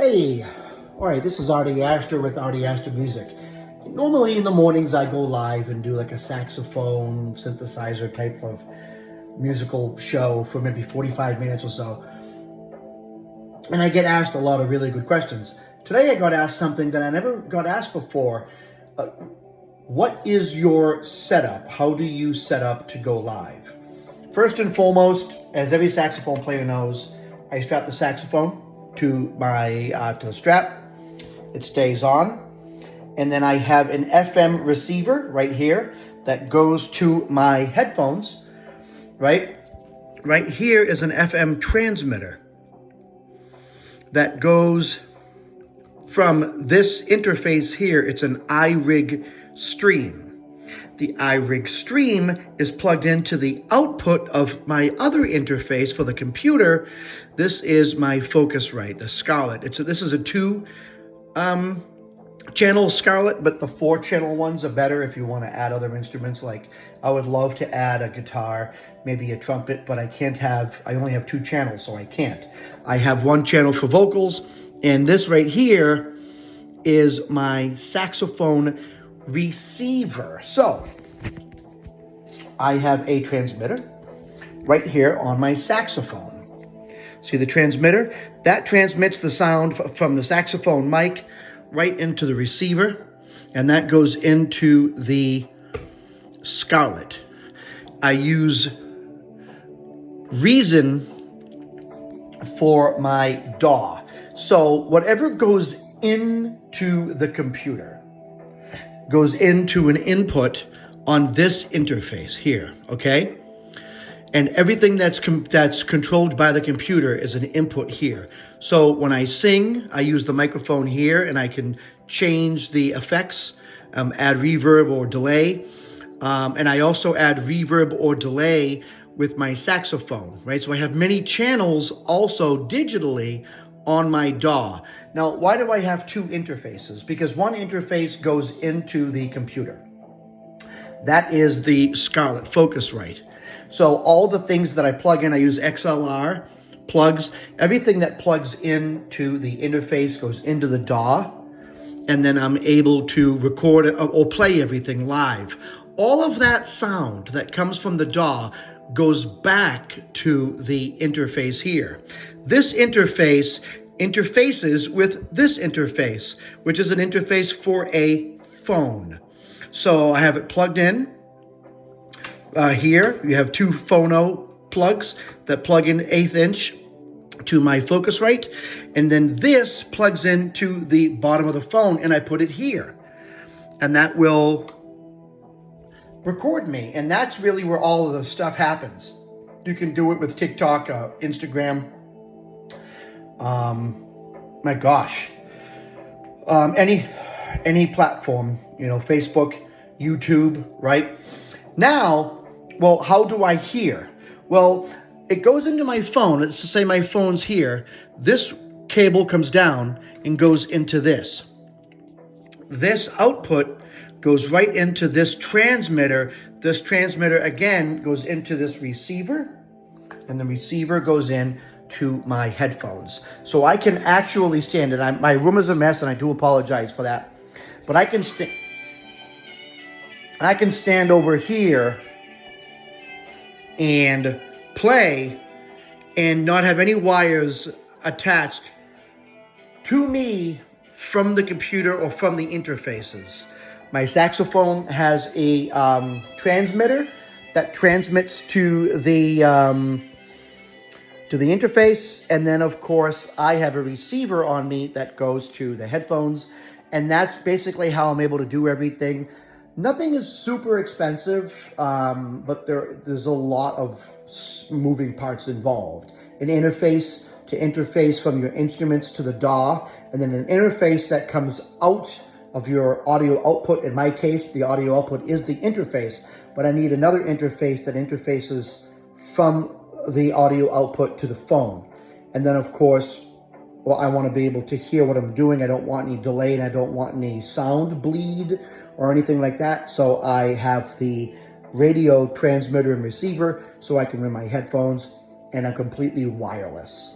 Hey, all right, this is Artie Astor with Artie Astor Music. Normally in the mornings I go live and do like a saxophone synthesizer type of musical show for maybe 45 minutes or so. And I get asked a lot of really good questions. Today I got asked something that I never got asked before. What is your setup? How do you set up to go live? First and foremost, as every saxophone player knows, I strap the saxophone to the strap. It stays on, and then I have an FM receiver right here that goes to my headphones. Right here is an FM transmitter that goes from this interface here. It's an iRig Stream. The iRig Stream is plugged into the output of my other interface for the computer. This is my Focusrite, the Scarlett. This is a 2-channel Scarlett, but the 4-channel ones are better if you want to add other instruments. Like I would love to add a guitar, maybe a trumpet, but I only have 2 channels, so I can't. I have 1 channel for vocals, and this right here is my saxophone receiver. So I have a transmitter right here on my saxophone. See the transmitter? That transmits the sound from the saxophone mic right into the receiver, and that goes into the Scarlett. I use Reason for my DAW. So whatever goes into the computer goes into an input on this interface here, okay? And everything that's controlled by the computer is an input here. So when I sing, I use the microphone here, and I can change the effects, add reverb or delay. And I also add reverb or delay with my saxophone, right? So I have many channels also digitally on my DAW. Now, why do I have 2 interfaces? Because one interface goes into the computer. That is the Scarlett Focusrite. So all the things that I plug in, I use XLR plugs. Everything that plugs into the interface goes into the DAW, and then I'm able to record or play everything live. All of that sound that comes from the DAW goes back to the interface here. This interface interfaces with this interface, which is an interface for a phone. So I have it plugged in. Here you have 2 phono plugs that plug in 1/8 inch to my Focusrite, and then this plugs into the bottom of the phone, and I put it here, and that will record me. And that's really where all of the stuff happens. You can do it with TikTok, Instagram, my gosh, any platform, Facebook, YouTube, right? Now, well, how do I hear? Well, it goes into my phone. Let's just say my phone's here. This cable comes down and goes into this. This output goes right into this transmitter. This transmitter, again, goes into this receiver, and the receiver goes in to my headphones. So I can actually stand it. My room is a mess, and I do apologize for that. But I can stand over here and play and not have any wires attached to me from the computer or from the interfaces. My saxophone has a transmitter that transmits to the interface, and then of course I have a receiver on me that goes to the headphones, and that's basically how I'm able to do everything. Nothing is super expensive, but there's a lot of moving parts involved. An interface to interface from your instruments to the DAW, and then an interface that comes out of your audio output. In my case, the audio output is the interface, but I need another interface that interfaces from the audio output to the phone. And then, of course, well, I want to be able to hear what I'm doing. I don't want any delay, and I don't want any sound bleed or anything like that. So I have the radio transmitter and receiver so I can run my headphones, and I'm completely wireless.